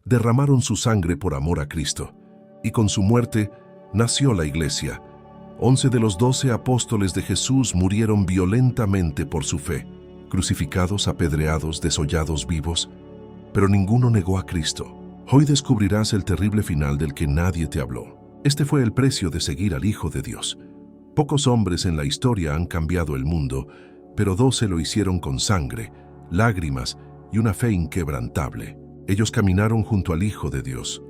derramaron su sangre por amor a Cristo, y con su muerte nació la Iglesia. 11 de los 12 apóstoles de Jesús murieron violentamente por su fe, crucificados, apedreados, desollados vivos, pero ninguno negó a Cristo. Hoy descubrirás el terrible final del que nadie te habló. Este fue el precio de seguir al Hijo de Dios. Pocos hombres en la historia han cambiado el mundo, pero 12 lo hicieron con sangre, lágrimas y una fe inquebrantable. Ellos caminaron junto al Hijo de Dios.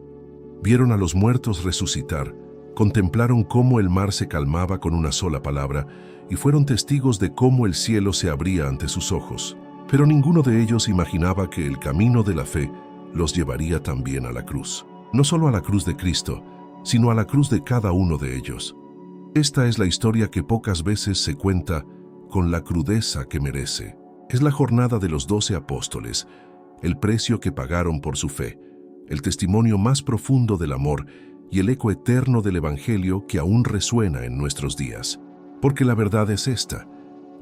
Vieron a los muertos resucitar, contemplaron cómo el mar se calmaba con una sola palabra y fueron testigos de cómo el cielo se abría ante sus ojos. Pero ninguno de ellos imaginaba que el camino de la fe los llevaría también a la cruz. No solo a la cruz de Cristo, sino a la cruz de cada uno de ellos. Esta es la historia que pocas veces se cuenta con la crudeza que merece. Es la jornada de los 12 apóstoles, el precio que pagaron por su fe, el testimonio más profundo del amor y el eco eterno del Evangelio que aún resuena en nuestros días. Porque la verdad es esta: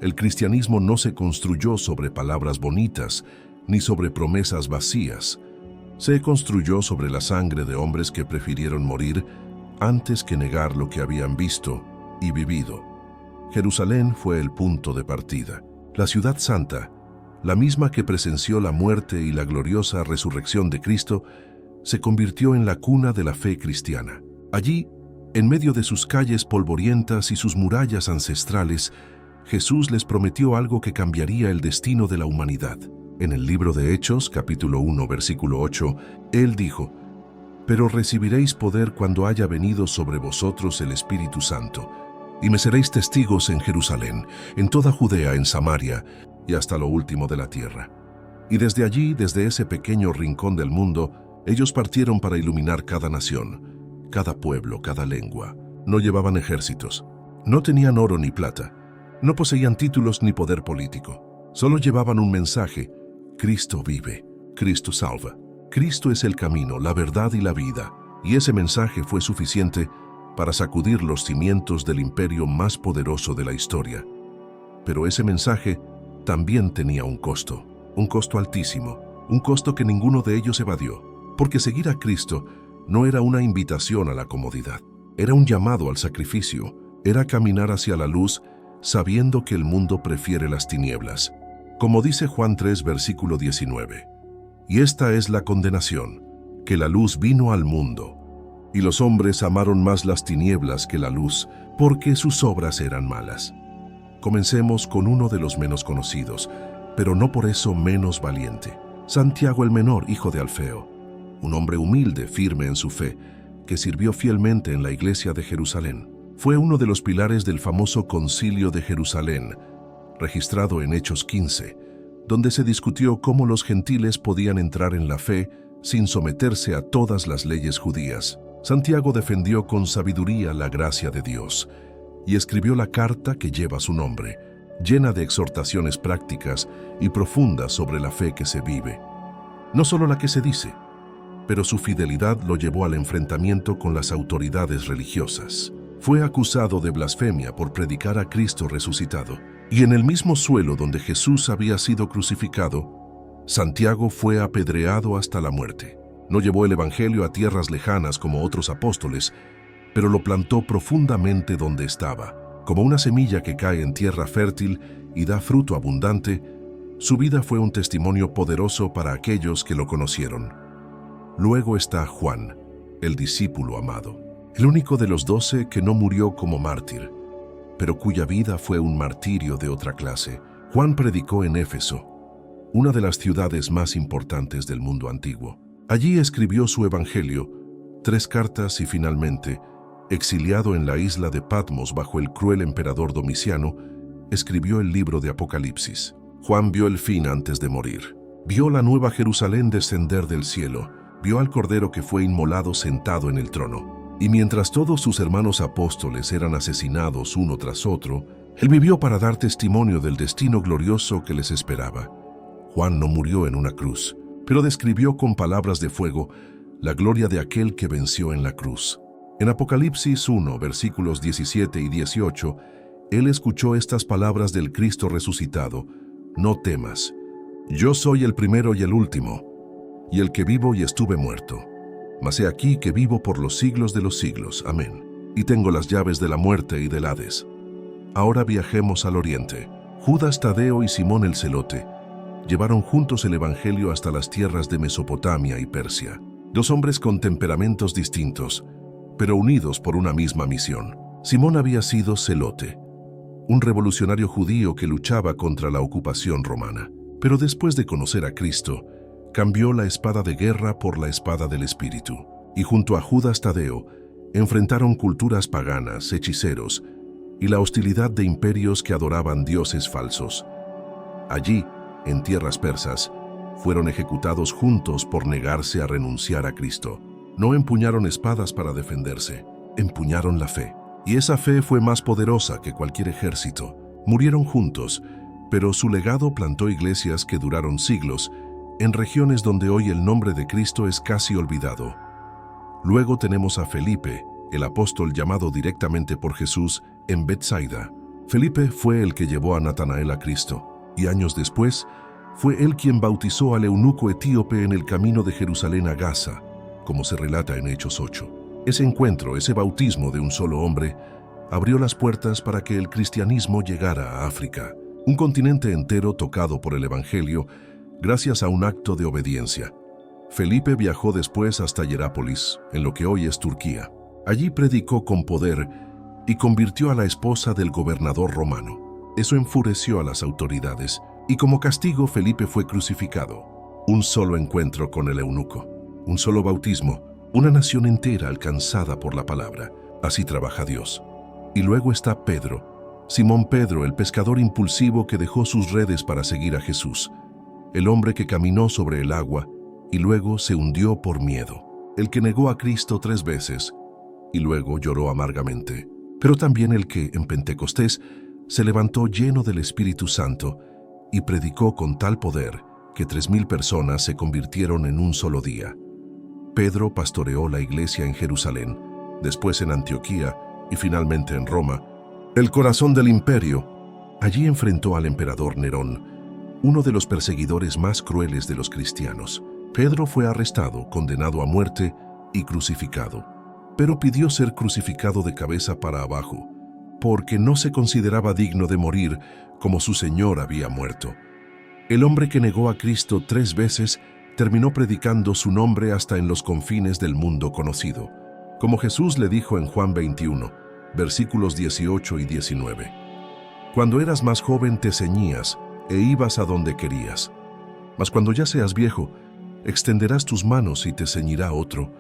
el cristianismo no se construyó sobre palabras bonitas ni sobre promesas vacías. Se construyó sobre la sangre de hombres que prefirieron morir antes que negar lo que habían visto y vivido. Jerusalén fue el punto de partida. La ciudad santa, la misma que presenció la muerte y la gloriosa resurrección de Cristo, se convirtió en la cuna de la fe cristiana. Allí, en medio de sus calles polvorientas y sus murallas ancestrales, Jesús les prometió algo que cambiaría el destino de la humanidad. En el libro de Hechos, capítulo 1, versículo 8, Él dijo: «Pero recibiréis poder cuando haya venido sobre vosotros el Espíritu Santo, y me seréis testigos en Jerusalén, en toda Judea, en Samaria, y hasta lo último de la tierra». Y desde allí, desde ese pequeño rincón del mundo, ellos partieron para iluminar cada nación, cada pueblo, cada lengua. No llevaban ejércitos, no tenían oro ni plata, no poseían títulos ni poder político. Solo llevaban un mensaje: Cristo vive, Cristo salva. Cristo es el camino, la verdad y la vida. Y ese mensaje fue suficiente para sacudir los cimientos del imperio más poderoso de la historia. Pero ese mensaje también tenía un costo altísimo, un costo que ninguno de ellos evadió, porque seguir a Cristo no era una invitación a la comodidad, era un llamado al sacrificio, era caminar hacia la luz sabiendo que el mundo prefiere las tinieblas. Como dice Juan 3, versículo 19, «Y esta es la condenación, que la luz vino al mundo, y los hombres amaron más las tinieblas que la luz, porque sus obras eran malas». Comencemos con uno de los menos conocidos, pero no por eso menos valiente. Santiago el menor, hijo de Alfeo, un hombre humilde, firme en su fe, que sirvió fielmente en la iglesia de Jerusalén. Fue uno de los pilares del famoso Concilio de Jerusalén, registrado en Hechos 15, donde se discutió cómo los gentiles podían entrar en la fe sin someterse a todas las leyes judías. Santiago defendió con sabiduría la gracia de Dios y escribió la carta que lleva su nombre, llena de exhortaciones prácticas y profundas sobre la fe que se vive. No solo la que se dice, pero su fidelidad lo llevó al enfrentamiento con las autoridades religiosas. Fue acusado de blasfemia por predicar a Cristo resucitado. Y en el mismo suelo donde Jesús había sido crucificado, Santiago fue apedreado hasta la muerte. No llevó el Evangelio a tierras lejanas como otros apóstoles, pero lo plantó profundamente donde estaba. Como una semilla que cae en tierra fértil y da fruto abundante, su vida fue un testimonio poderoso para aquellos que lo conocieron. Luego está Juan, el discípulo amado, el único de los 12 que no murió como mártir, pero cuya vida fue un martirio de otra clase. Juan predicó en Éfeso, una de las ciudades más importantes del mundo antiguo. Allí escribió su evangelio, 3 cartas y finalmente, exiliado en la isla de Patmos bajo el cruel emperador Domiciano, escribió el libro de Apocalipsis. Juan vio el fin antes de morir. Vio la nueva Jerusalén descender del cielo, vio al Cordero que fue inmolado sentado en el trono. Y mientras todos sus hermanos apóstoles eran asesinados uno tras otro, él vivió para dar testimonio del destino glorioso que les esperaba. Juan no murió en una cruz, pero describió con palabras de fuego la gloria de aquel que venció en la cruz. En Apocalipsis 1, versículos 17 y 18, él escuchó estas palabras del Cristo resucitado: «No temas, yo soy el primero y el último. y el que vivo y estuve muerto. Mas he aquí que vivo por los siglos de los siglos. Amén. Y tengo las llaves de la muerte y del Hades. Ahora viajemos al oriente. Judas Tadeo y Simón el Celote llevaron juntos el evangelio hasta las tierras de Mesopotamia y Persia. Dos hombres con temperamentos distintos, pero unidos por una misma misión. Simón había sido celote, un revolucionario judío que luchaba contra la ocupación romana. Pero después de conocer a Cristo, cambió la espada de guerra por la espada del Espíritu. Y junto a Judas Tadeo, enfrentaron culturas paganas, hechiceros y la hostilidad de imperios que adoraban dioses falsos. Allí, en tierras persas, fueron ejecutados juntos por negarse a renunciar a Cristo. No empuñaron espadas para defenderse, empuñaron la fe. Y esa fe fue más poderosa que cualquier ejército. Murieron juntos, pero su legado plantó iglesias que duraron siglos en regiones donde hoy el nombre de Cristo es casi olvidado. Luego tenemos a Felipe, el apóstol llamado directamente por Jesús en Betsaida. Felipe fue el que llevó a Natanael a Cristo, y años después fue él quien bautizó al eunuco etíope en el camino de Jerusalén a Gaza, como se relata en Hechos 8. Ese encuentro, ese bautismo de un solo hombre, abrió las puertas para que el cristianismo llegara a África, un continente entero tocado por el Evangelio gracias a un acto de obediencia. Felipe viajó después hasta Hierápolis, en lo que hoy es Turquía. Allí predicó con poder y convirtió a la esposa del gobernador romano. Eso enfureció a las autoridades, y como castigo Felipe fue crucificado. Un solo encuentro con el eunuco, un solo bautismo, una nación entera alcanzada por la palabra. Así trabaja Dios. Y luego está Pedro, Simón Pedro, el pescador impulsivo que dejó sus redes para seguir a Jesús, el hombre que caminó sobre el agua y luego se hundió por miedo, el que negó a Cristo 3 veces y luego lloró amargamente, pero también el que en Pentecostés se levantó lleno del Espíritu Santo y predicó con tal poder que 3,000 personas se convirtieron en un solo día. Pedro pastoreó la iglesia en Jerusalén, después en Antioquía y finalmente en Roma, el corazón del imperio. Allí enfrentó al emperador Nerón, uno de los perseguidores más crueles de los cristianos. Pedro fue arrestado, condenado a muerte y crucificado, pero pidió ser crucificado de cabeza para abajo, porque no se consideraba digno de morir como su Señor había muerto. El hombre que negó a Cristo 3 veces terminó predicando su nombre hasta en los confines del mundo conocido, como Jesús le dijo en Juan 21, versículos 18 y 19. Cuando eras más joven te ceñías e ibas a donde querías, mas cuando ya seas viejo, extenderás tus manos y te ceñirá otro,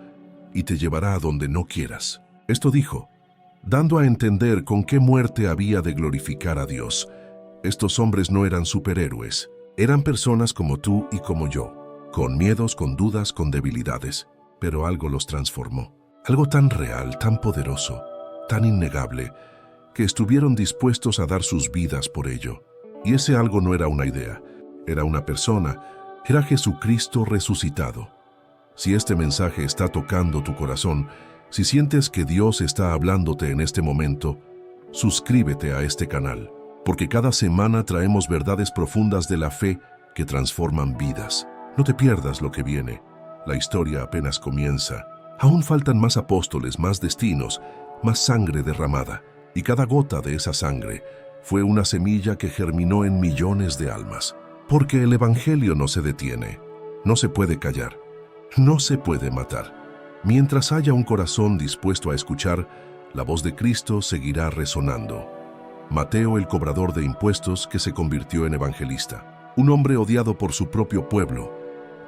y te llevará a donde no quieras. Esto dijo, dando a entender con qué muerte había de glorificar a Dios. Estos hombres no eran superhéroes, eran personas como tú y como yo, con miedos, con dudas, con debilidades, pero algo los transformó. Algo tan real, tan poderoso, tan innegable, que estuvieron dispuestos a dar sus vidas por ello. Y ese algo no era una idea, era una persona, era Jesucristo resucitado. Si este mensaje está tocando tu corazón, si sientes que Dios está hablándote en este momento, suscríbete a este canal, porque cada semana traemos verdades profundas de la fe que transforman vidas. No te pierdas lo que viene, la historia apenas comienza. Aún faltan más apóstoles, más destinos, más sangre derramada, y cada gota de esa sangre fue una semilla que germinó en millones de almas. Porque el Evangelio no se detiene, no se puede callar, no se puede matar. Mientras haya un corazón dispuesto a escuchar, la voz de Cristo seguirá resonando. Mateo, el cobrador de impuestos que se convirtió en evangelista, un hombre odiado por su propio pueblo,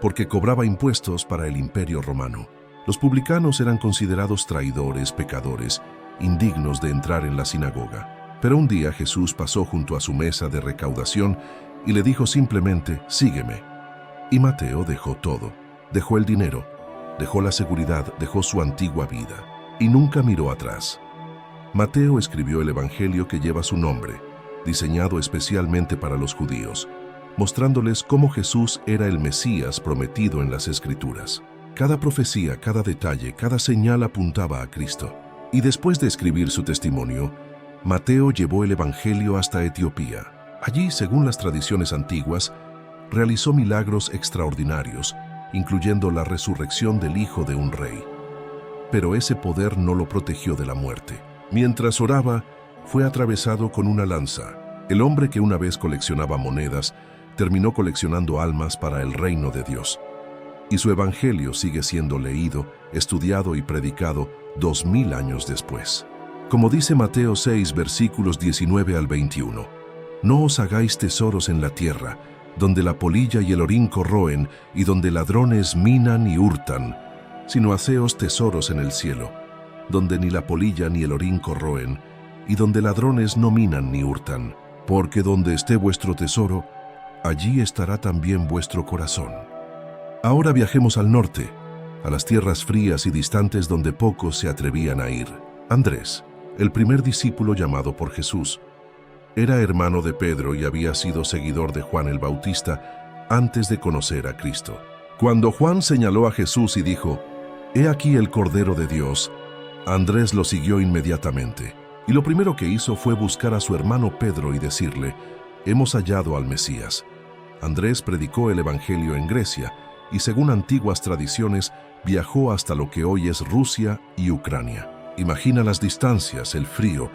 porque cobraba impuestos para el imperio romano. Los publicanos eran considerados traidores, pecadores, indignos de entrar en la sinagoga. Pero un día Jesús pasó junto a su mesa de recaudación y le dijo simplemente, sígueme. Y Mateo dejó todo, dejó el dinero, dejó la seguridad, dejó su antigua vida y nunca miró atrás. Mateo escribió el Evangelio que lleva su nombre, diseñado especialmente para los judíos, mostrándoles cómo Jesús era el Mesías prometido en las Escrituras. Cada profecía, cada detalle, cada señal apuntaba a Cristo. Y después de escribir su testimonio, Mateo llevó el Evangelio hasta Etiopía. Allí, según las tradiciones antiguas, realizó milagros extraordinarios incluyendo la resurrección del hijo de un rey. Pero ese poder no lo protegió de la muerte. Mientras oraba, fue atravesado con una lanza. El hombre que una vez coleccionaba monedas, terminó coleccionando almas para el reino de Dios. Y su evangelio sigue siendo leído, estudiado y predicado 2000 años después. Como dice Mateo 6, versículos 19 al 21, «No os hagáis tesoros en la tierra, donde la polilla y el orín corroen, y donde ladrones minan y hurtan, sino haceos tesoros en el cielo, donde ni la polilla ni el orín corroen, y donde ladrones no minan ni hurtan, porque donde esté vuestro tesoro, allí estará también vuestro corazón». Ahora viajemos al norte, a las tierras frías y distantes donde pocos se atrevían a ir. Andrés, el primer discípulo llamado por Jesús, era hermano de Pedro y había sido seguidor de Juan el Bautista antes de conocer a Cristo. Cuando Juan señaló a Jesús y dijo, «He aquí el Cordero de Dios», Andrés lo siguió inmediatamente, y lo primero que hizo fue buscar a su hermano Pedro y decirle, «Hemos hallado al Mesías». Andrés predicó el Evangelio en Grecia, y según antiguas tradiciones, viajó hasta lo que hoy es Rusia y Ucrania. Imagina las distancias, el frío,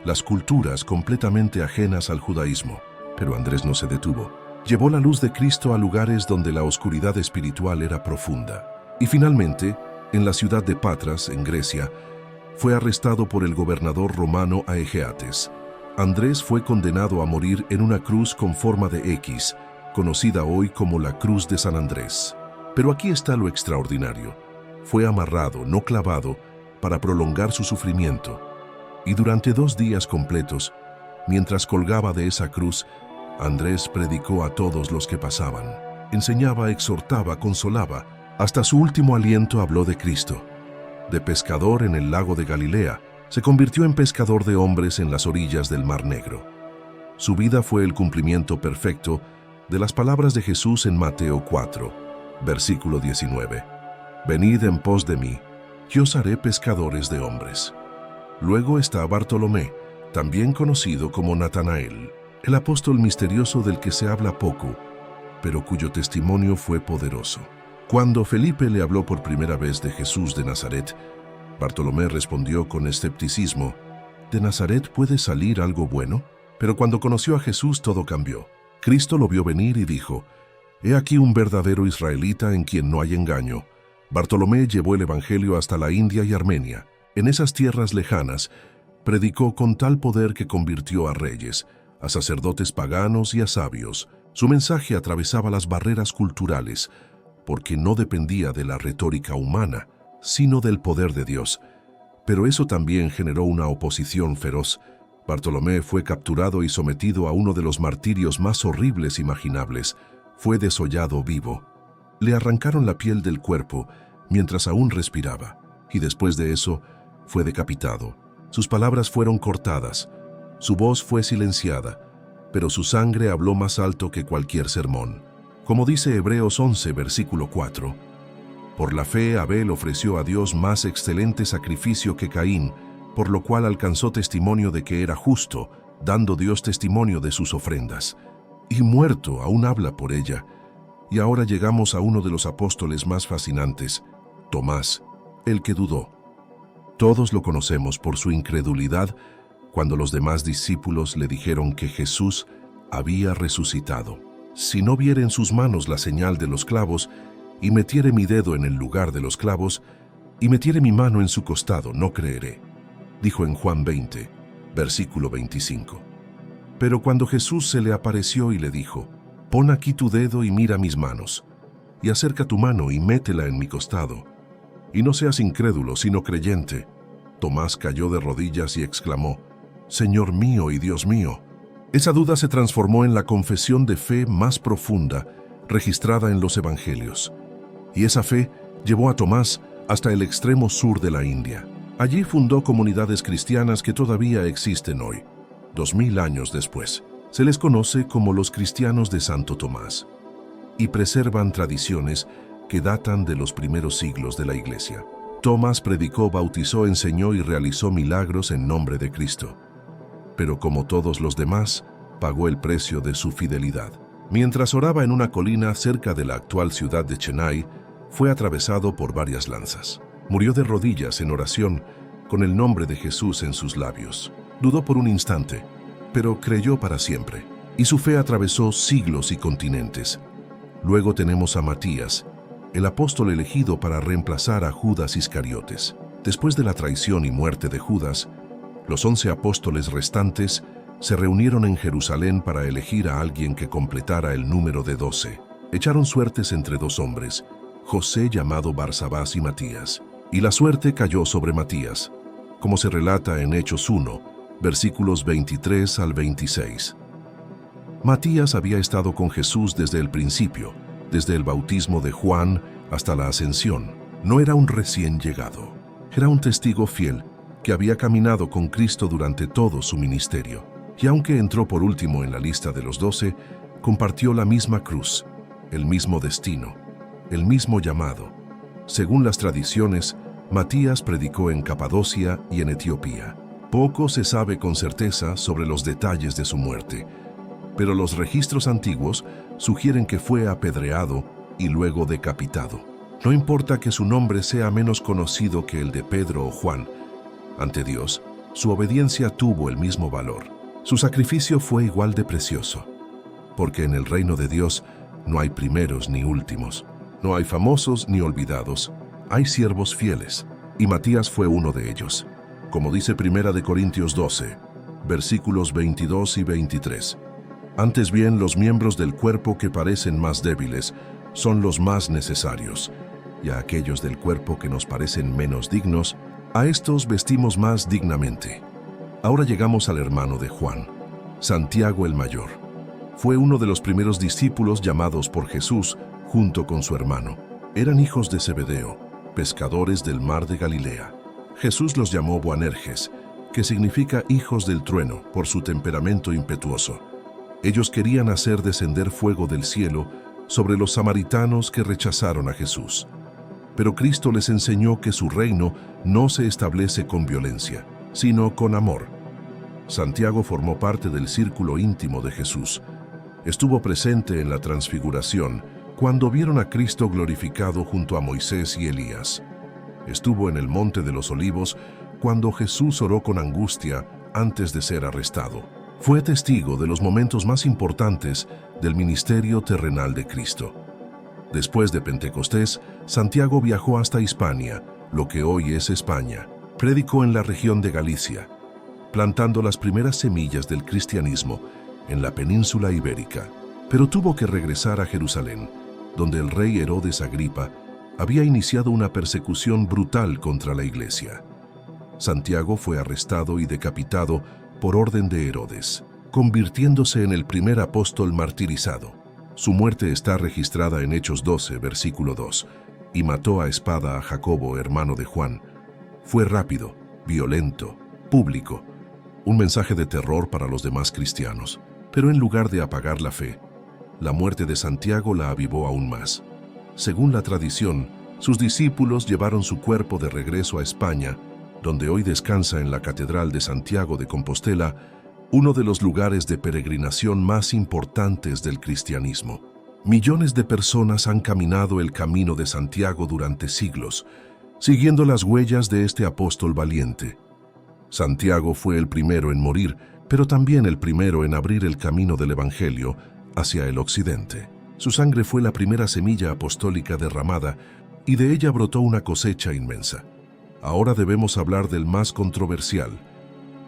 las culturas completamente ajenas al judaísmo. Pero Andrés no se detuvo. Llevó la luz de Cristo a lugares donde la oscuridad espiritual era profunda. Y finalmente, en la ciudad de Patras, en Grecia, fue arrestado por el gobernador romano Aegeates. Andrés fue condenado a morir en una cruz con forma de X, conocida hoy como la Cruz de San Andrés. Pero aquí está lo extraordinario. Fue amarrado, no clavado, para prolongar su sufrimiento. Y durante 2 días completos, mientras colgaba de esa cruz, Andrés predicó a todos los que pasaban. Enseñaba, exhortaba, consolaba. Hasta su último aliento habló de Cristo. De pescador en el lago de Galilea, se convirtió en pescador de hombres en las orillas del Mar Negro. Su vida fue el cumplimiento perfecto de las palabras de Jesús en Mateo 4, versículo 19. «Venid en pos de mí, y os haré pescadores de hombres». Luego está Bartolomé, también conocido como Natanael, el apóstol misterioso del que se habla poco, pero cuyo testimonio fue poderoso. Cuando Felipe le habló por primera vez de Jesús de Nazaret, Bartolomé respondió con escepticismo, «¿De Nazaret puede salir algo bueno?». Pero cuando conoció a Jesús todo cambió. Cristo lo vio venir y dijo, «He aquí un verdadero israelita en quien no hay engaño». Bartolomé llevó el evangelio hasta la India y Armenia. En esas tierras lejanas, predicó con tal poder que convirtió a reyes, a sacerdotes paganos y a sabios. Su mensaje atravesaba las barreras culturales, porque no dependía de la retórica humana, sino del poder de Dios. Pero eso también generó una oposición feroz. Bartolomé fue capturado y sometido a uno de los martirios más horribles imaginables. Fue desollado vivo. Le arrancaron la piel del cuerpo mientras aún respiraba, y después de eso fue decapitado. Sus palabras fueron cortadas, su voz fue silenciada, pero su sangre habló más alto que cualquier sermón. Como dice Hebreos 11, versículo 4, «Por la fe Abel ofreció a Dios más excelente sacrificio que Caín, por lo cual alcanzó testimonio de que era justo, dando Dios testimonio de sus ofrendas. Y muerto aún habla por ella». Y ahora llegamos a uno de los apóstoles más fascinantes, Tomás, el que dudó. Todos lo conocemos por su incredulidad cuando los demás discípulos le dijeron que Jesús había resucitado. «Si no viere en sus manos la señal de los clavos, y metiere mi dedo en el lugar de los clavos, y metiere mi mano en su costado, no creeré», dijo en Juan 20, versículo 25. Pero cuando Jesús se le apareció y le dijo, «Pon aquí tu dedo y mira mis manos, y acerca tu mano y métela en mi costado, y no seas incrédulo, sino creyente», Tomás cayó de rodillas y exclamó, «Señor mío y Dios mío». Esa duda se transformó en la confesión de fe más profunda registrada en los evangelios. Y esa fe llevó a Tomás hasta el extremo sur de la India. Allí fundó comunidades cristianas que todavía existen hoy, 2000 años después. Se les conoce como los cristianos de Santo Tomás, y preservan tradiciones que datan de los primeros siglos de la Iglesia. Tomás predicó, bautizó, enseñó y realizó milagros en nombre de Cristo. Pero como todos los demás, pagó el precio de su fidelidad. Mientras oraba en una colina cerca de la actual ciudad de Chennai, fue atravesado por varias lanzas. Murió de rodillas en oración, con el nombre de Jesús en sus labios. Dudó por un instante, pero creyó para siempre, y su fe atravesó siglos y continentes. Luego tenemos a Matías, el apóstol elegido para reemplazar a Judas Iscariotes. Después de la traición y muerte de Judas, los 11 apóstoles restantes se reunieron en Jerusalén para elegir a alguien que completara el número de 12. Echaron suertes entre dos hombres, José llamado Barsabás y Matías. Y la suerte cayó sobre Matías, como se relata en Hechos 1, versículos 23 al 26. Matías había estado con Jesús desde el principio, desde el bautismo de Juan hasta la ascensión. No era un recién llegado. Era un testigo fiel que había caminado con Cristo durante todo su ministerio. Y aunque entró por último en la lista de los 12, compartió la misma cruz, el mismo destino, el mismo llamado. Según las tradiciones, Matías predicó en Capadocia y en Etiopía. Poco se sabe con certeza sobre los detalles de su muerte, pero los registros antiguos sugieren que fue apedreado y luego decapitado. No importa que su nombre sea menos conocido que el de Pedro o Juan, ante Dios, su obediencia tuvo el mismo valor. Su sacrificio fue igual de precioso, porque en el reino de Dios no hay primeros ni últimos, no hay famosos ni olvidados, hay siervos fieles, y Matías fue uno de ellos. Como dice 1 Corintios 12, versículos 22 y 23. Antes bien, los miembros del cuerpo que parecen más débiles son los más necesarios, y a aquellos del cuerpo que nos parecen menos dignos, a estos vestimos más dignamente. Ahora llegamos al hermano de Juan, Santiago el mayor. Fue uno de los primeros discípulos llamados por Jesús junto con su hermano. Eran hijos de Zebedeo, pescadores del mar de Galilea. Jesús los llamó Boanerges, que significa hijos del trueno, por su temperamento impetuoso. Ellos querían hacer descender fuego del cielo sobre los samaritanos que rechazaron a Jesús. Pero Cristo les enseñó que su reino no se establece con violencia, sino con amor. Santiago formó parte del círculo íntimo de Jesús. Estuvo presente en la transfiguración, cuando vieron a Cristo glorificado junto a Moisés y Elías. Estuvo en el Monte de los Olivos, cuando Jesús oró con angustia antes de ser arrestado. Fue testigo de los momentos más importantes del ministerio terrenal de Cristo. Después de Pentecostés, Santiago viajó hasta Hispania, lo que hoy es España. Predicó en la región de Galicia, plantando las primeras semillas del cristianismo en la península ibérica. Pero tuvo que regresar a Jerusalén, donde el rey Herodes Agripa había iniciado una persecución brutal contra la iglesia. Santiago fue arrestado y decapitado por orden de Herodes, convirtiéndose en el primer apóstol martirizado. Su muerte está registrada en Hechos 12, versículo 2, y mató a espada a Jacobo, hermano de Juan. Fue rápido, violento, público, un mensaje de terror para los demás cristianos. Pero en lugar de apagar la fe, la muerte de Santiago la avivó aún más. Según la tradición, sus discípulos llevaron su cuerpo de regreso a España, donde hoy descansa en la Catedral de Santiago de Compostela, uno de los lugares de peregrinación más importantes del cristianismo. Millones de personas han caminado el camino de Santiago durante siglos, siguiendo las huellas de este apóstol valiente. Santiago fue el primero en morir, pero también el primero en abrir el camino del Evangelio hacia el occidente. Su sangre fue la primera semilla apostólica derramada y de ella brotó una cosecha inmensa. Ahora debemos hablar del más controversial,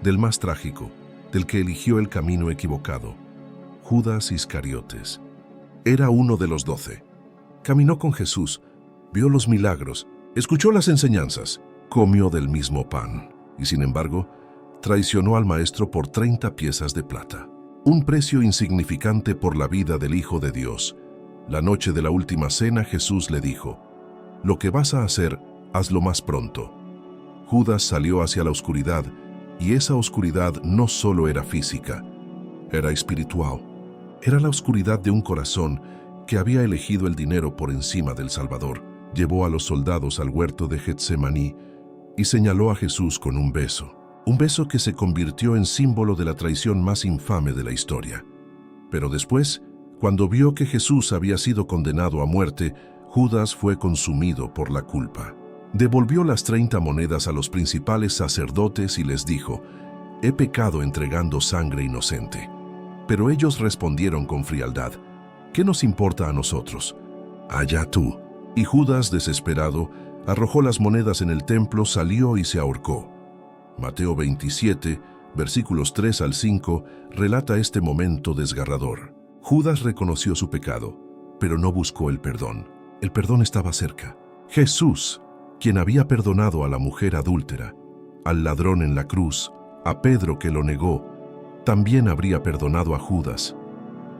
del más trágico, del que eligió el camino equivocado, Judas Iscariotes. Era uno de los 12. Caminó con Jesús, vio los milagros, escuchó las enseñanzas, comió del mismo pan y, sin embargo, traicionó al Maestro por 30 piezas de plata. Un precio insignificante por la vida del Hijo de Dios. La noche de la última cena Jesús le dijo: «Lo que vas a hacer, hazlo más pronto». Judas salió hacia la oscuridad, y esa oscuridad no solo era física, era espiritual. Era la oscuridad de un corazón que había elegido el dinero por encima del Salvador. Llevó a los soldados al huerto de Getsemaní y señaló a Jesús con un beso que se convirtió en símbolo de la traición más infame de la historia. Pero después Cuando vio que Jesús había sido condenado a muerte, Judas fue consumido por la culpa. Devolvió las 30 monedas a los principales sacerdotes y les dijo: «He pecado entregando sangre inocente». Pero ellos respondieron con frialdad: «¿Qué nos importa a nosotros? Allá tú». Y Judas, desesperado, arrojó las monedas en el templo, salió y se ahorcó. Mateo 27, versículos 3 al 5, relata este momento desgarrador. Judas reconoció su pecado, pero no buscó el perdón. El perdón estaba cerca. Jesús, quien había perdonado a la mujer adúltera, al ladrón en la cruz, a Pedro que lo negó, también habría perdonado a Judas.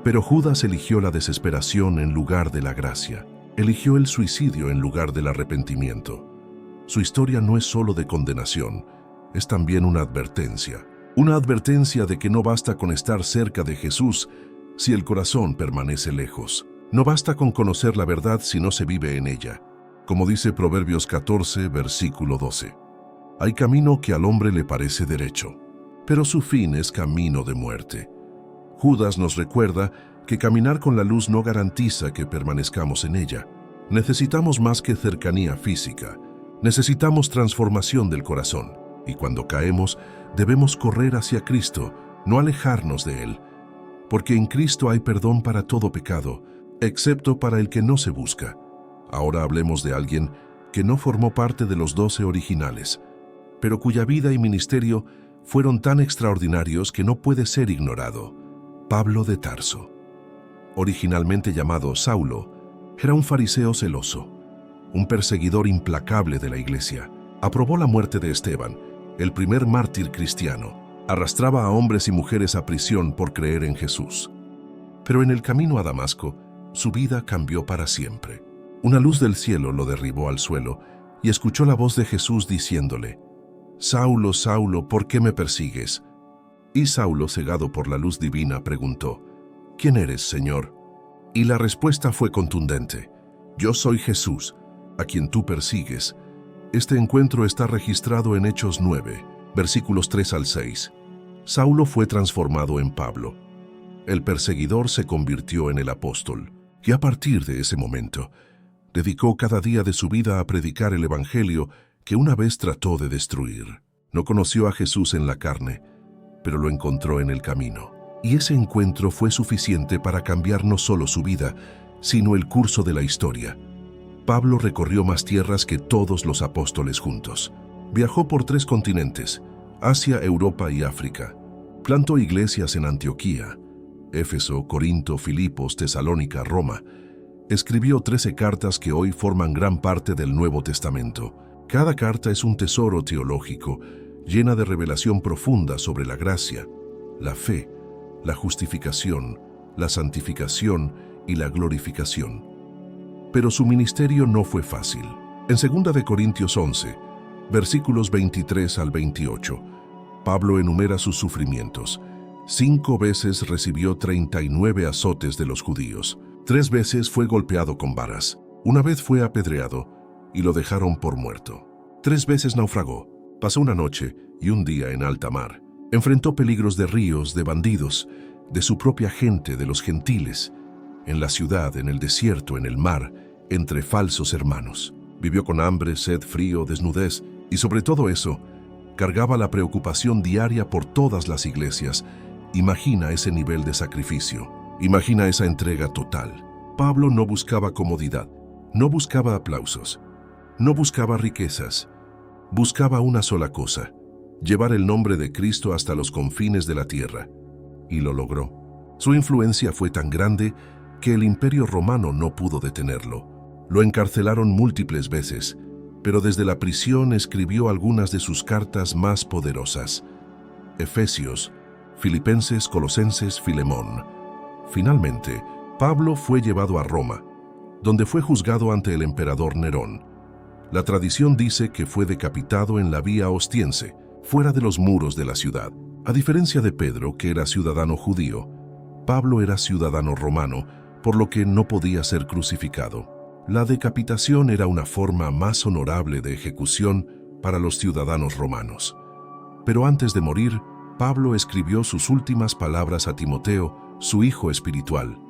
Pero Judas eligió la desesperación en lugar de la gracia. Eligió el suicidio en lugar del arrepentimiento. Su historia no es solo de condenación, es también una advertencia. Una advertencia de que no basta con estar cerca de Jesús si el corazón permanece lejos. No basta con conocer la verdad si no se vive en ella. Como dice Proverbios 14, versículo 12. Hay camino que al hombre le parece derecho, pero su fin es camino de muerte. Judas nos recuerda que caminar con la luz no garantiza que permanezcamos en ella. Necesitamos más que cercanía física. Necesitamos transformación del corazón. Y cuando caemos, debemos correr hacia Cristo, no alejarnos de Él. Porque en Cristo hay perdón para todo pecado, excepto para el que no se busca. Ahora hablemos de alguien que no formó parte de los 12 originales, pero cuya vida y ministerio fueron tan extraordinarios que no puede ser ignorado. Pablo de Tarso. Originalmente llamado Saulo, era un fariseo celoso, un perseguidor implacable de la iglesia. Aprobó la muerte de Esteban, el primer mártir cristiano. Arrastraba a hombres y mujeres a prisión por creer en Jesús. Pero en el camino a Damasco, su vida cambió para siempre. Una luz del cielo lo derribó al suelo y escuchó la voz de Jesús diciéndole: «Saulo, Saulo, ¿por qué me persigues?». Y Saulo, cegado por la luz divina, preguntó: «¿Quién eres, Señor?». Y la respuesta fue contundente: «Yo soy Jesús, a quien tú persigues». Este encuentro está registrado en Hechos 9, versículos 3 al 6. Saulo fue transformado en Pablo. El perseguidor se convirtió en el apóstol, y a partir de ese momento, dedicó cada día de su vida a predicar el evangelio que una vez trató de destruir. No conoció a Jesús en la carne, pero lo encontró en el camino. Y ese encuentro fue suficiente para cambiar no solo su vida, sino el curso de la historia. Pablo recorrió más tierras que todos los apóstoles juntos. Viajó por 3 continentes, Asia, Europa y África. Plantó iglesias en Antioquía, Éfeso, Corinto, Filipos, Tesalónica, Roma. Escribió 13 cartas que hoy forman gran parte del Nuevo Testamento. Cada carta es un tesoro teológico, llena de revelación profunda sobre la gracia, la fe, la justificación, la santificación y la glorificación. Pero su ministerio no fue fácil. En 2 Corintios 11, versículos 23 al 28, Pablo enumera sus sufrimientos. 5 veces recibió 39 azotes de los judíos. 3 veces fue golpeado con varas. 1 vez fue apedreado y lo dejaron por muerto. 3 veces naufragó. Pasó una noche y un día en alta mar. Enfrentó peligros de ríos, de bandidos, de su propia gente, de los gentiles, en la ciudad, en el desierto, en el mar, entre falsos hermanos. Vivió con hambre, sed, frío, desnudez y sobre todo eso, cargaba la preocupación diaria por todas las iglesias. Imagina ese nivel de sacrificio. Imagina esa entrega total. Pablo no buscaba comodidad, no buscaba aplausos, no buscaba riquezas. Buscaba una sola cosa: llevar el nombre de Cristo hasta los confines de la tierra. Y lo logró. Su influencia fue tan grande que el Imperio Romano no pudo detenerlo. Lo encarcelaron múltiples veces, pero desde la prisión escribió algunas de sus cartas más poderosas: Efesios, Filipenses, Colosenses, Filemón. Finalmente, Pablo fue llevado a Roma, donde fue juzgado ante el emperador Nerón. La tradición dice que fue decapitado en la Vía Ostiense, fuera de los muros de la ciudad. A diferencia de Pedro, que era ciudadano judío, Pablo era ciudadano romano, por lo que no podía ser crucificado. La decapitación era una forma más honorable de ejecución para los ciudadanos romanos. Pero antes de morir, Pablo escribió sus últimas palabras a Timoteo, su hijo espiritual.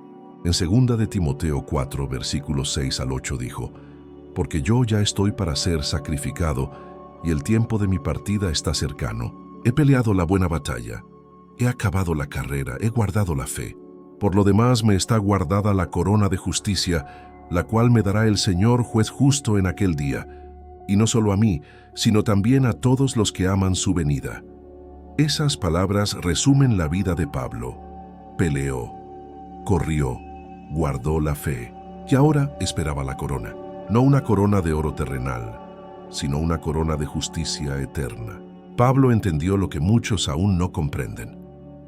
En 2 de Timoteo 4, versículos 6 al 8 dijo: «Porque yo ya estoy para ser sacrificado, y el tiempo de mi partida está cercano. He peleado la buena batalla, he acabado la carrera, he guardado la fe. Por lo demás me está guardada la corona de justicia, la cual me dará el Señor juez justo en aquel día, y no solo a mí, sino también a todos los que aman su venida». Esas palabras resumen la vida de Pablo. Peleó, corrió, guardó la fe, y ahora esperaba la corona. No una corona de oro terrenal, sino una corona de justicia eterna. Pablo entendió lo que muchos aún no comprenden.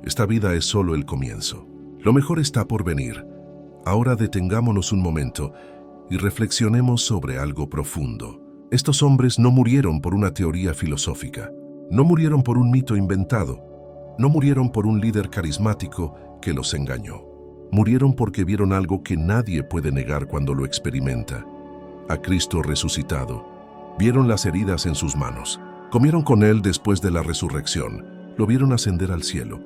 Esta vida es solo el comienzo. Lo mejor está por venir. Ahora detengámonos un momento y reflexionemos sobre algo profundo. Estos hombres no murieron por una teoría filosófica. No murieron por un mito inventado. No murieron por un líder carismático que los engañó. Murieron porque vieron algo que nadie puede negar cuando lo experimenta: a Cristo resucitado. Vieron las heridas en sus manos. Comieron con Él después de la resurrección. Lo vieron ascender al cielo.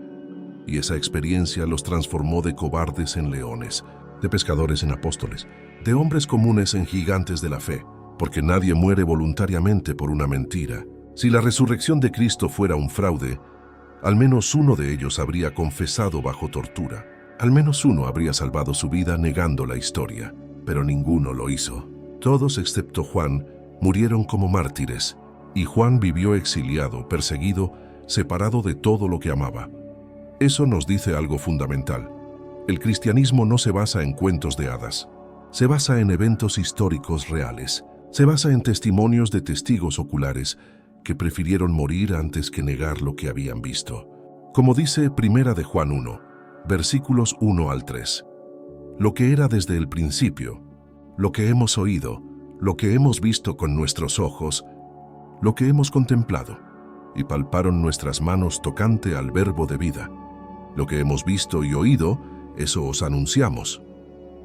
Y esa experiencia los transformó de cobardes en leones, de pescadores en apóstoles, de hombres comunes en gigantes de la fe, porque nadie muere voluntariamente por una mentira. Si la resurrección de Cristo fuera un fraude, al menos uno de ellos habría confesado bajo tortura. Al menos uno habría salvado su vida negando la historia, pero ninguno lo hizo. Todos excepto Juan murieron como mártires, y Juan vivió exiliado, perseguido, separado de todo lo que amaba. Eso nos dice algo fundamental. El cristianismo no se basa en cuentos de hadas. Se basa en eventos históricos reales. Se basa en testimonios de testigos oculares que prefirieron morir antes que negar lo que habían visto. Como dice 1 de Juan 1, versículos 1 al 3. Lo que era desde el principio, lo que hemos oído, lo que hemos visto con nuestros ojos, lo que hemos contemplado, y palparon nuestras manos tocante al verbo de vida. Lo que hemos visto y oído, eso os anunciamos.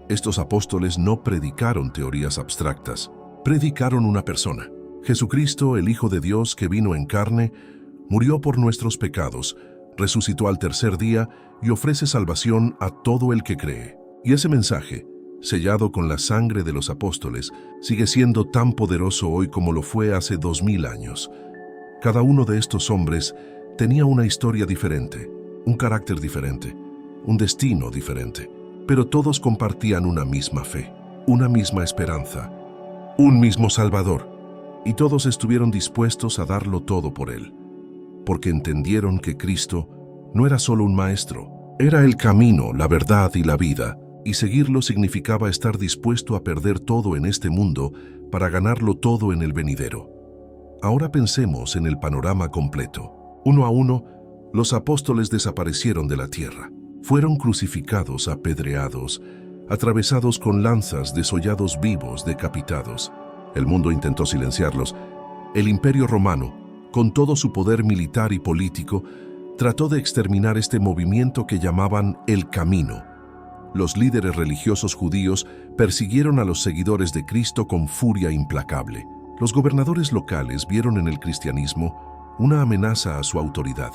Estos apóstoles no predicaron teorías abstractas, predicaron una persona. Jesucristo, el Hijo de Dios que vino en carne, murió por nuestros pecados, resucitó al tercer día y ofrece salvación a todo el que cree. Y ese mensaje, sellado con la sangre de los apóstoles, sigue siendo tan poderoso hoy como lo fue hace 2000 años. Cada uno de estos hombres tenía una historia diferente, un carácter diferente, un destino diferente, pero todos compartían una misma fe, una misma esperanza, un mismo Salvador, y todos estuvieron dispuestos a darlo todo por Él, porque entendieron que Cristo no era solo un maestro, era el camino, la verdad y la vida, y seguirlo significaba estar dispuesto a perder todo en este mundo para ganarlo todo en el venidero. Ahora pensemos en el panorama completo. Uno a uno, los apóstoles desaparecieron de la tierra. Fueron crucificados, apedreados, atravesados con lanzas, desollados vivos, decapitados. El mundo intentó silenciarlos. El Imperio Romano, con todo su poder militar y político, trató de exterminar este movimiento que llamaban el Camino. Los líderes religiosos judíos persiguieron a los seguidores de Cristo con furia implacable. Los gobernadores locales vieron en el cristianismo una amenaza a su autoridad.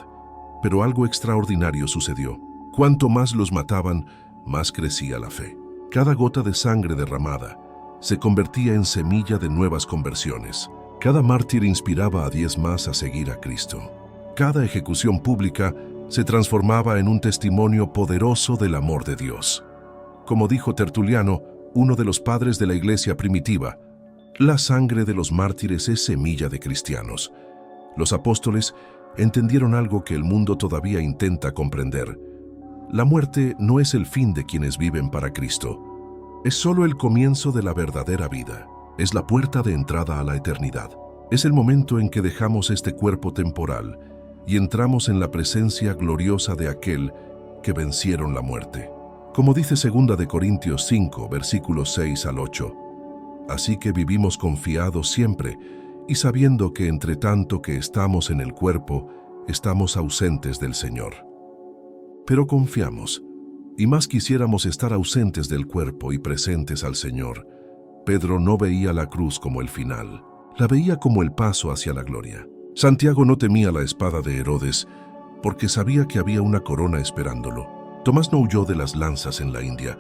Pero algo extraordinario sucedió. Cuanto más los mataban, más crecía la fe. Cada gota de sangre derramada se convertía en semilla de nuevas conversiones. Cada mártir inspiraba a 10 más a seguir a Cristo. Cada ejecución pública se transformaba en un testimonio poderoso del amor de Dios. Como dijo Tertuliano, uno de los padres de la iglesia primitiva, la sangre de los mártires es semilla de cristianos. Los apóstoles entendieron algo que el mundo todavía intenta comprender. La muerte no es el fin de quienes viven para Cristo. Es solo el comienzo de la verdadera vida. Es la puerta de entrada a la eternidad. Es el momento en que dejamos este cuerpo temporal y entramos en la presencia gloriosa de aquel que vencieron la muerte. Como dice 2 de Corintios 5, versículos 6 al 8. Así que vivimos confiados siempre y sabiendo que entre tanto que estamos en el cuerpo, estamos ausentes del Señor. Pero confiamos, y más quisiéramos estar ausentes del cuerpo y presentes al Señor. Pedro no veía la cruz como el final, la veía como el paso hacia la gloria. Santiago no temía la espada de Herodes, porque sabía que había una corona esperándolo. Tomás no huyó de las lanzas en la India,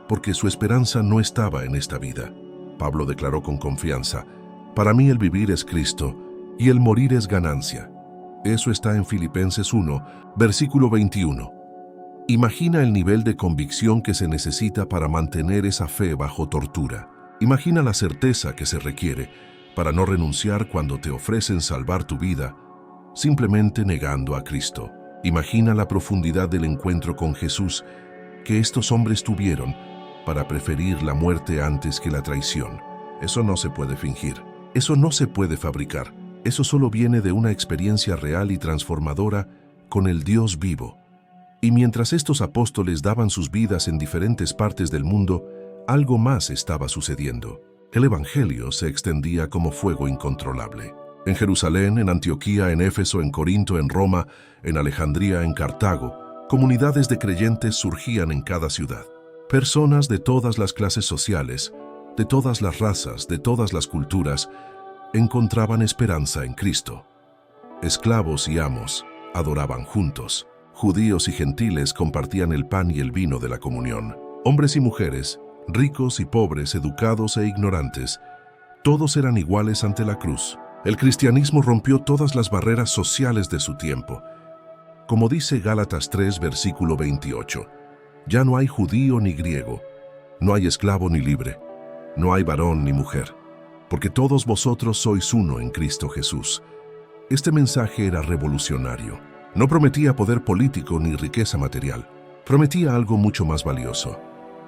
porque su esperanza no estaba en esta vida. Pablo declaró con confianza: «Para mí el vivir es Cristo y el morir es ganancia». Eso está en Filipenses 1, versículo 21. Imagina el nivel de convicción que se necesita para mantener esa fe bajo tortura. Imagina la certeza que se requiere para no renunciar cuando te ofrecen salvar tu vida, simplemente negando a Cristo. Imagina la profundidad del encuentro con Jesús que estos hombres tuvieron para preferir la muerte antes que la traición. Eso no se puede fingir. Eso no se puede fabricar. Eso solo viene de una experiencia real y transformadora con el Dios vivo. Y mientras estos apóstoles daban sus vidas en diferentes partes del mundo, algo más estaba sucediendo. El Evangelio se extendía como fuego incontrolable. En Jerusalén, en Antioquía, en Éfeso, en Corinto, en Roma, en Alejandría, en Cartago, comunidades de creyentes surgían en cada ciudad. Personas de todas las clases sociales, de todas las razas, de todas las culturas, encontraban esperanza en Cristo. Esclavos y amos adoraban juntos. Judíos y gentiles compartían el pan y el vino de la comunión. Hombres y mujeres, ricos y pobres, educados e ignorantes, todos eran iguales ante la cruz. El cristianismo rompió todas las barreras sociales de su tiempo. Como dice Gálatas 3, versículo 28, ya no hay judío ni griego, no hay esclavo ni libre, no hay varón ni mujer, porque todos vosotros sois uno en Cristo Jesús. Este mensaje era revolucionario. No prometía poder político ni riqueza material. Prometía algo mucho más valioso: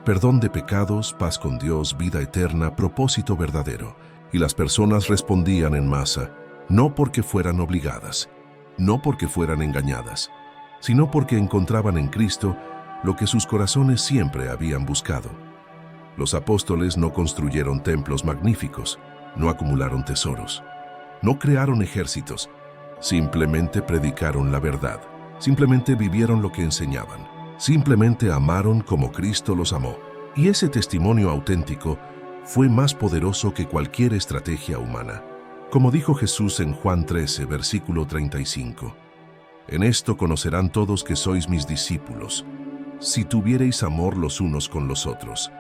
perdón de pecados, paz con Dios, vida eterna, propósito verdadero. Y las personas respondían en masa, no porque fueran obligadas, no porque fueran engañadas, sino porque encontraban en Cristo lo que sus corazones siempre habían buscado. Los apóstoles no construyeron templos magníficos, no acumularon tesoros, no crearon ejércitos. Simplemente predicaron la verdad, simplemente vivieron lo que enseñaban, simplemente amaron como Cristo los amó. Y ese testimonio auténtico fue más poderoso que cualquier estrategia humana. Como dijo Jesús en Juan 13, versículo 35, «En esto conocerán todos que sois mis discípulos, si tuviereis amor los unos con los otros».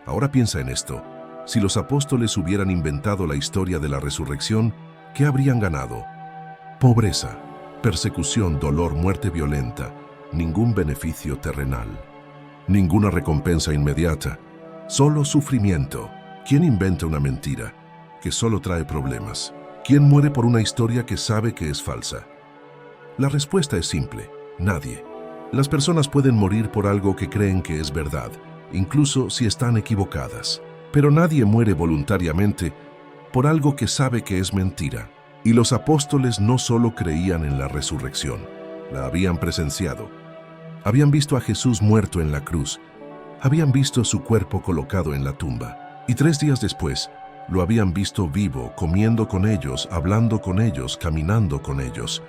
Ahora piensa en esto: si los apóstoles hubieran inventado la historia de la resurrección, ¿qué habrían ganado? Pobreza, persecución, dolor, muerte violenta, ningún beneficio terrenal, ninguna recompensa inmediata, solo sufrimiento. ¿Quién inventa una mentira que solo trae problemas? ¿Quién muere por una historia que sabe que es falsa? La respuesta es simple: nadie. Las personas pueden morir por algo que creen que es verdad, incluso si están equivocadas. Pero nadie muere voluntariamente por algo que sabe que es mentira. Y los apóstoles no solo creían en la resurrección, la habían presenciado. Habían visto a Jesús muerto en la cruz, habían visto su cuerpo colocado en la tumba, y 3 días después lo habían visto vivo, comiendo con ellos, hablando con ellos, caminando con ellos.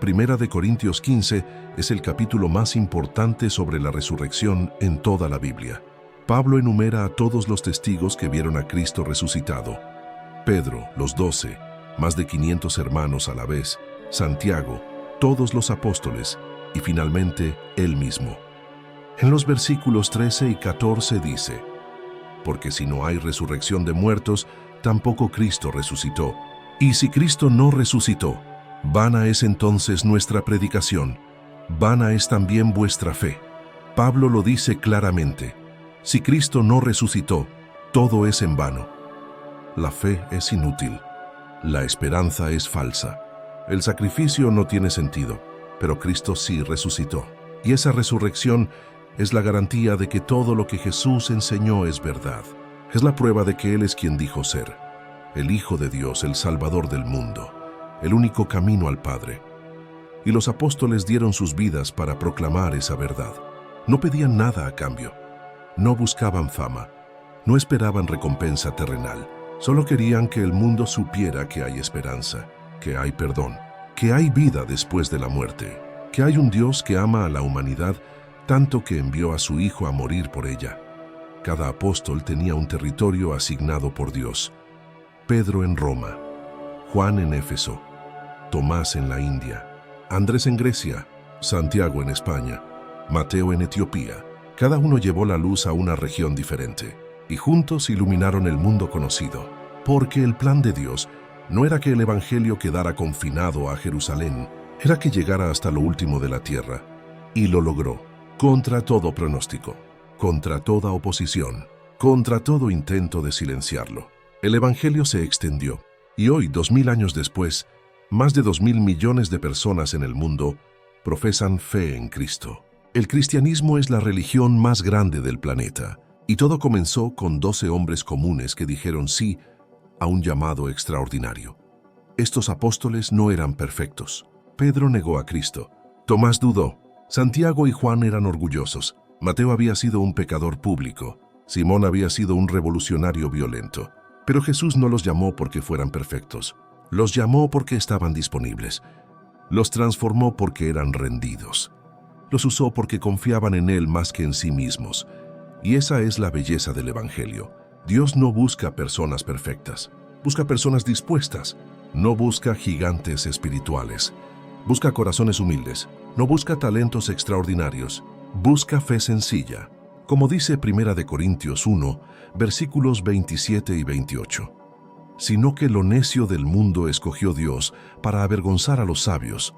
Primera de Corintios 15 es el capítulo más importante sobre la resurrección en toda la Biblia. Pablo enumera a todos los testigos que vieron a Cristo resucitado: Pedro, los 12, más de 500 hermanos a la vez, Santiago, todos los apóstoles y finalmente él mismo. En los versículos 13 y 14 dice: «Porque si no hay resurrección de muertos, tampoco Cristo resucitó. Y si Cristo no resucitó, vana es entonces nuestra predicación, vana es también vuestra fe». Pablo lo dice claramente: si Cristo no resucitó, todo es en vano. La fe es inútil. La esperanza es falsa. El sacrificio no tiene sentido, pero Cristo sí resucitó. Y esa resurrección es la garantía de que todo lo que Jesús enseñó es verdad. Es la prueba de que Él es quien dijo ser: el Hijo de Dios, el Salvador del mundo, el único camino al Padre. Y los apóstoles dieron sus vidas para proclamar esa verdad. No pedían nada a cambio. No buscaban fama. No esperaban recompensa terrenal. Solo querían que el mundo supiera que hay esperanza, que hay perdón, que hay vida después de la muerte, que hay un Dios que ama a la humanidad tanto que envió a su Hijo a morir por ella. Cada apóstol tenía un territorio asignado por Dios: Pedro en Roma, Juan en Éfeso, Tomás en la India, Andrés en Grecia, Santiago en España, Mateo en Etiopía, Cada uno llevó la luz a una región diferente, y juntos iluminaron el mundo conocido. Porque el plan de Dios no era que el Evangelio quedara confinado a Jerusalén, era que llegara hasta lo último de la tierra. Y lo logró, contra todo pronóstico, contra toda oposición, contra todo intento de silenciarlo. El Evangelio se extendió, y hoy, 2000 años después, más de 2000 millones de personas en el mundo profesan fe en Cristo. El cristianismo es la religión más grande del planeta, y todo comenzó con 12 hombres comunes que dijeron sí a un llamado extraordinario. Estos apóstoles no eran perfectos. Pedro negó a Cristo. Tomás dudó. Santiago y Juan eran orgullosos. Mateo había sido un pecador público. Simón había sido un revolucionario violento. Pero Jesús no los llamó porque fueran perfectos. Los llamó porque estaban disponibles. Los transformó porque eran rendidos. Los usó porque confiaban en Él más que en sí mismos. Y esa es la belleza del Evangelio. Dios no busca personas perfectas. Busca personas dispuestas. No busca gigantes espirituales. Busca corazones humildes. No busca talentos extraordinarios. Busca fe sencilla. Como dice 1 Corintios 1, versículos 27 y 28. Sino que lo necio del mundo escogió Dios para avergonzar a los sabios,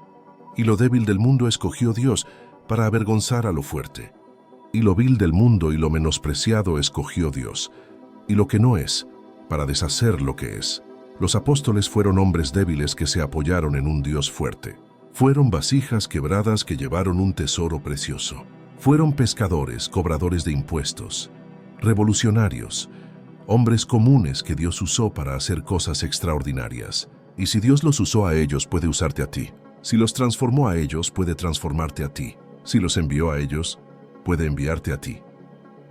y lo débil del mundo escogió Dios para avergonzar a lo fuerte. Y lo vil del mundo y lo menospreciado escogió Dios, y lo que no es, para deshacer lo que es. Los apóstoles fueron hombres débiles que se apoyaron en un Dios fuerte. Fueron vasijas quebradas que llevaron un tesoro precioso. Fueron pescadores, cobradores de impuestos, revolucionarios, hombres comunes que Dios usó para hacer cosas extraordinarias. Y si Dios los usó a ellos, puede usarte a ti. Si los transformó a ellos, puede transformarte a ti. Si los envió a ellos, puede enviarte a ti.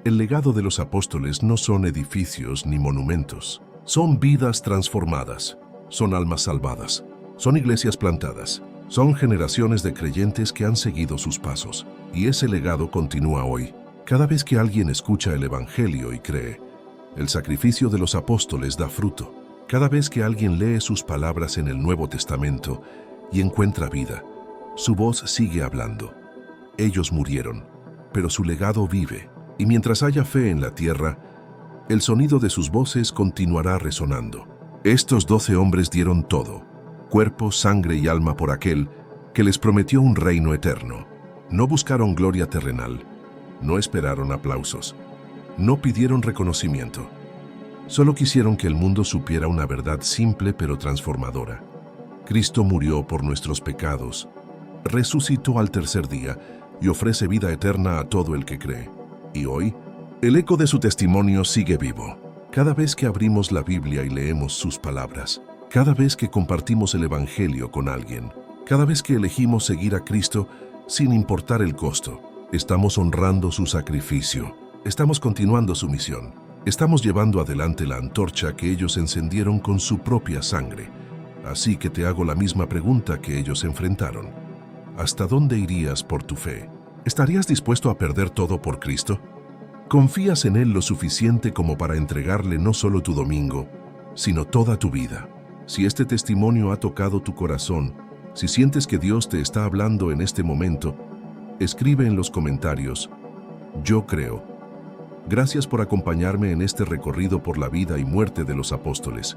El legado de los apóstoles no son edificios ni monumentos. Son vidas transformadas. Son almas salvadas. Son iglesias plantadas. Son generaciones de creyentes que han seguido sus pasos. Y ese legado continúa hoy. Cada vez que alguien escucha el Evangelio y cree, el sacrificio de los apóstoles da fruto. Cada vez que alguien lee sus palabras en el Nuevo Testamento y encuentra vida, su voz sigue hablando. Ellos murieron, pero su legado vive, y mientras haya fe en la tierra, el sonido de sus voces continuará resonando. Estos 12 hombres dieron todo, cuerpo, sangre y alma por aquel que les prometió un reino eterno. No buscaron gloria terrenal, no esperaron aplausos, no pidieron reconocimiento. Solo quisieron que el mundo supiera una verdad simple pero transformadora. Cristo murió por nuestros pecados, resucitó al tercer día y ofrece vida eterna a todo el que cree. Y hoy, el eco de su testimonio sigue vivo. Cada vez que abrimos la Biblia y leemos sus palabras, cada vez que compartimos el Evangelio con alguien, cada vez que elegimos seguir a Cristo sin importar el costo, estamos honrando su sacrificio, estamos continuando su misión, estamos llevando adelante la antorcha que ellos encendieron con su propia sangre. Así que te hago la misma pregunta que ellos enfrentaron. ¿Hasta dónde irías por tu fe? ¿Estarías dispuesto a perder todo por Cristo? ¿Confías en Él lo suficiente como para entregarle no solo tu domingo, sino toda tu vida? Si este testimonio ha tocado tu corazón, si sientes que Dios te está hablando en este momento, escribe en los comentarios: yo creo. Gracias por acompañarme en este recorrido por la vida y muerte de los apóstoles.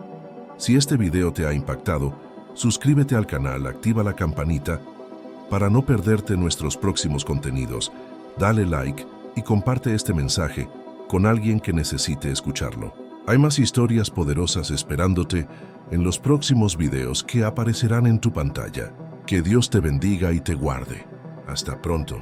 Si este video te ha impactado, suscríbete al canal, activa la campanita para no perderte nuestros próximos contenidos, dale like y comparte este mensaje con alguien que necesite escucharlo. Hay más historias poderosas esperándote en los próximos videos que aparecerán en tu pantalla. Que Dios te bendiga y te guarde. Hasta pronto.